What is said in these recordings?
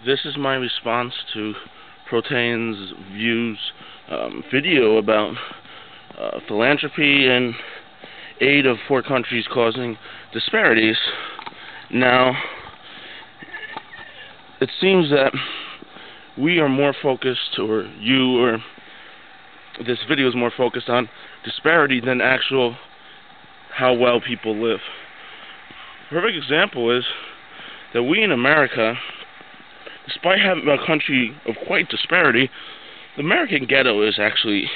This is my response to Protein's views video about philanthropy and aid of poor countries causing disparities. Now, it seems that we are more focused, or you, or this video is more focused on disparity than actual how well people live. A perfect example is that we in America, despite having a country of quite disparity, the American ghetto is actually,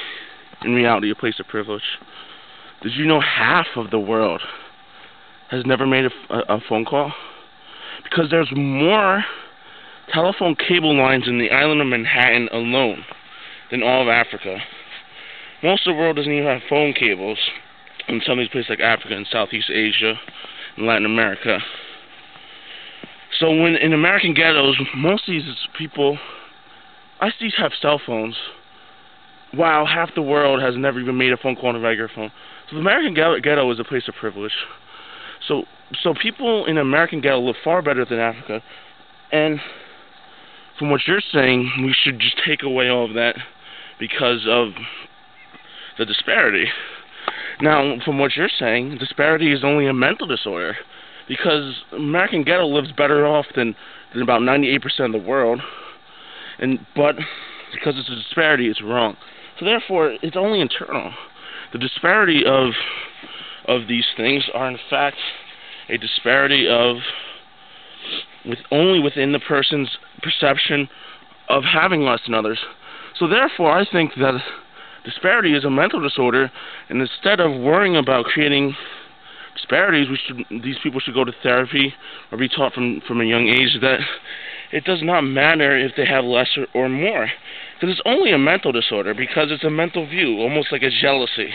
in reality, a place of privilege. Did you know half of the world has never made a phone call? Because there's more telephone cable lines in the island of Manhattan alone than all of Africa. Most of the world doesn't even have phone cables in some of these places like Africa and Southeast Asia and Latin America. So when in American ghettos, most of these people, I see have cell phones, while half the world has never even made a phone call on a regular phone. So the American ghetto is a place of privilege. So people in American ghetto live far better than Africa. And from what you're saying, we should just take away all of that because of the disparity. Now, from what you're saying, disparity is only a mental disorder, because American ghetto lives better off than about 98% of the world, but because it's a disparity, it's wrong. So therefore, it's only internal. The disparity of these things are in fact a disparity only within the person's perception of having less than others. So therefore, I think that disparity is a mental disorder, and instead of worrying about creating disparities, these people should go to therapy or be taught from a young age that it does not matter if they have less or more, because it's only a mental disorder, because it's a mental view, almost like a jealousy.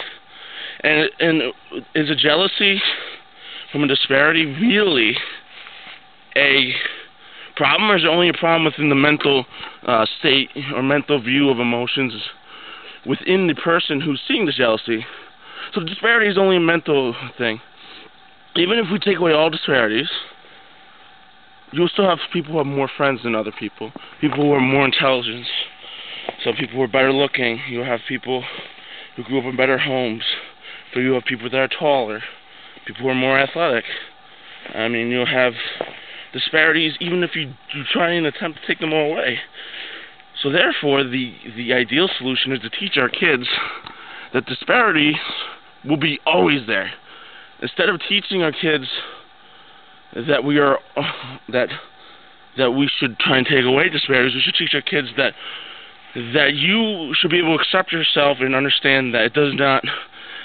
And is a jealousy from a disparity really a problem, or is it only a problem within the mental state or mental view of emotions within the person who's seeing the jealousy? So the disparity is only a mental thing. Even if we take away all disparities, you'll still have people who have more friends than other people, people who are more intelligent, so people who are better looking. You'll have people who grew up in better homes, so you have people that are taller, people who are more athletic. I mean, you'll have disparities even if you try and attempt to take them all away. So therefore, the ideal solution is to teach our kids that disparity will be always there. Instead of teaching our kids that we should try and take away disparities, we should teach our kids that you should be able to accept yourself and understand that it does not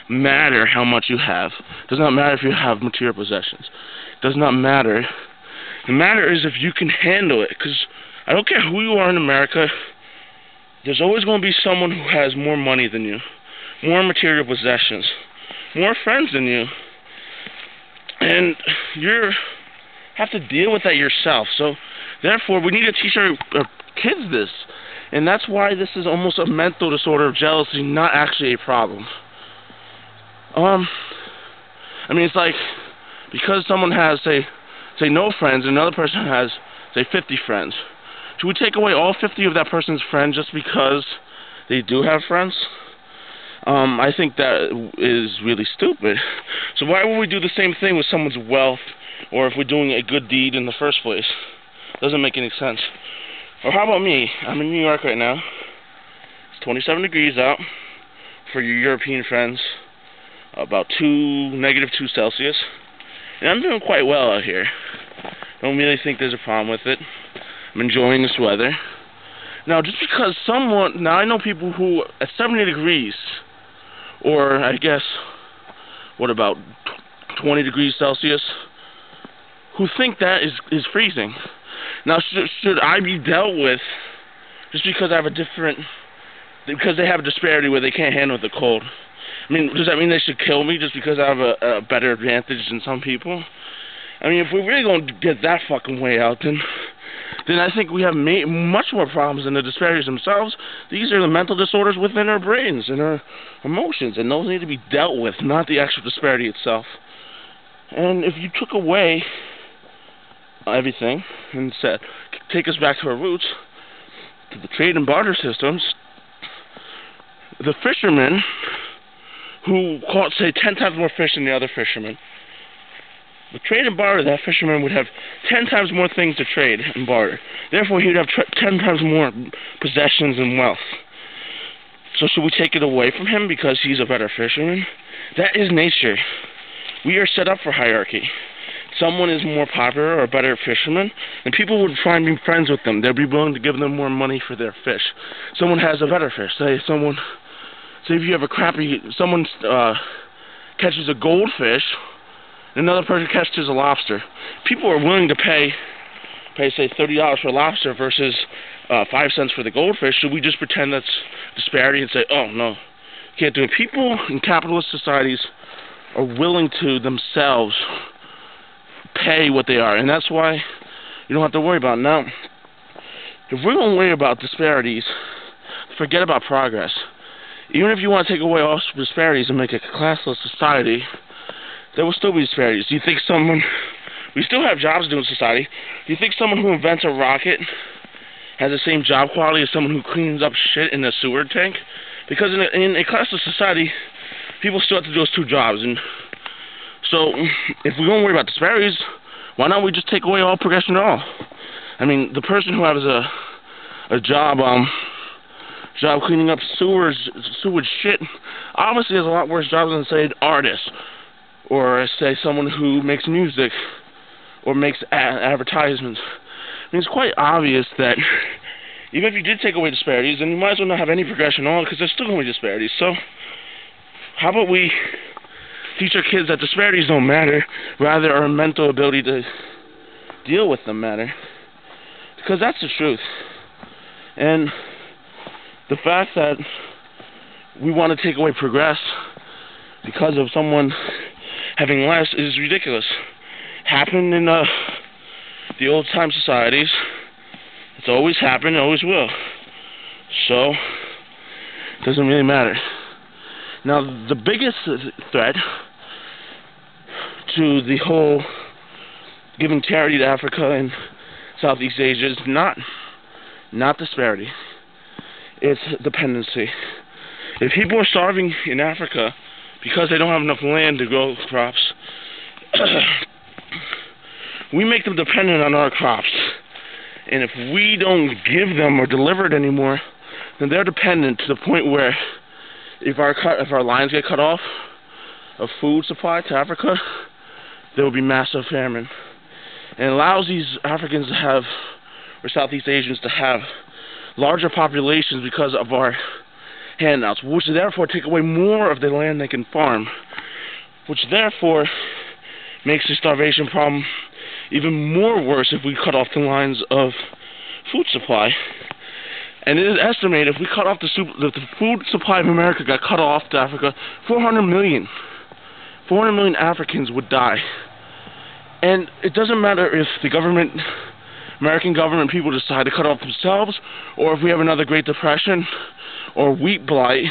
matter how much you have. It does not matter if you have material possessions. It does not matter. The matter is if you can handle it, because I don't care who you are in America, there's always going to be someone who has more money than you, more material possessions, more friends than you, and you have to deal with that yourself. So therefore, we need to teach our kids this, and that's why this is almost a mental disorder of jealousy, not actually a problem. I mean, it's like, because someone has, say no friends, and another person has, say, 50 friends. Should we take away all 50 of that person's friends just because they do have friends? I think that is really stupid. So why would we do the same thing with someone's wealth, or if we're doing a good deed in the first place? Doesn't make any sense. Or how about me? I'm in New York right now. It's 27 degrees out for your European friends, about -2 Celsius. And I'm doing quite well out here. Don't really think there's a problem with it. I'm enjoying this weather. Now, just because now I know people who at 70 degrees, or I guess, what about 20 degrees Celsius, who think that is freezing. Now, should I be dealt with just because I have because they have a disparity where they can't handle the cold? I mean, does that mean they should kill me just because I have a better advantage than some people? I mean, if we're really going to get that fucking way out, then I think we have much more problems than the disparities themselves. These are the mental disorders within our brains and our emotions, and those need to be dealt with, not the actual disparity itself. And if you took away everything and said, take us back to our roots, to the trade and barter systems. The fishermen who caught, say, 10 times more fish than the other fishermen, the trade and barter, that fisherman would have 10 times more things to trade and barter. Therefore, he would have 10 times more possessions and wealth. So should we take it away from him because he's a better fisherman? That is nature. We are set up for hierarchy. Someone is more popular or a better fisherman, and people would try and be friends with them. They'd be willing to give them more money for their fish. Someone has a better fish. Say if you have a crappy, someone catches a goldfish, and another person catches a lobster. People are willing to pay say $30 for a lobster versus 5 cents for the goldfish. Should we just pretend that's disparity and say, oh no, can't do it? People in capitalist societies are willing to themselves pay what they are, and that's why you don't have to worry about it. Now, if we're going to worry about disparities, forget about progress. Even if you want to take away all disparities and make a classless society, there will still be disparities. Do you think we still have jobs to do in society. Do you think someone who invents a rocket has the same job quality as someone who cleans up shit in a sewer tank? Because in a classless society, people still have to do those two jobs. And so, if we're going to worry about disparities, why not we just take away all progression at all? I mean, the person who has a job cleaning up sewage shit obviously has a lot worse job than, say, an artist, or say someone who makes music or makes advertisements. I mean, it's quite obvious that even if you did take away disparities, then you might as well not have any progression at all, because there's still going to be disparities. So, how about we teach our kids that disparities don't matter, rather our mental ability to deal with them matter? Because that's the truth. And the fact that we want to take away progress because of someone having less is ridiculous. Happened in the old time societies. It's always happened, always will. So, it doesn't really matter. Now, the biggest threat to the whole giving charity to Africa and Southeast Asia is not disparity. It's dependency. If people are starving in Africa because they don't have enough land to grow crops, we make them dependent on our crops. And if we don't give them or deliver it anymore, then they're dependent to the point where if our lines get cut off of food supply to Africa, there will be massive famine. And it allows these Africans to have, or Southeast Asians to have, larger populations because of our handouts, which therefore take away more of the land they can farm, which therefore makes the starvation problem even more worse if we cut off the lines of food supply. And it is estimated if we cut off the food supply of America got cut off to Africa, 400 million Africans would die. And it doesn't matter if the American government people decide to cut off themselves, or if we have another Great Depression or wheat blight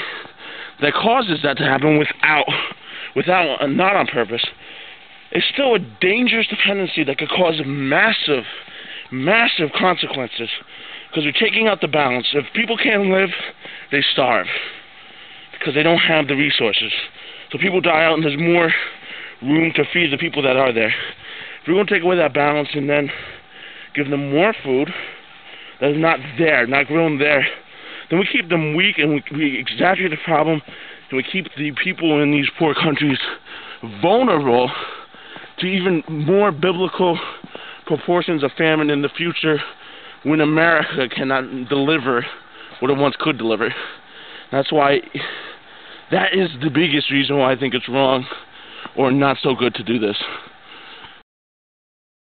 that causes that to happen without not on purpose. It's still a dangerous dependency that could cause massive consequences, because we're taking out the balance. If people can't live, they starve because they don't have the resources. So people die out and there's more room to feed the people that are there. If we're going to take away that balance and then give them more food that is not there, not grown there, then we keep them weak and we exaggerate the problem, and we keep the people in these poor countries vulnerable to even more biblical proportions of famine in the future when America cannot deliver what it once could deliver. That's why, that is the biggest reason why I think it's wrong or not so good to do this.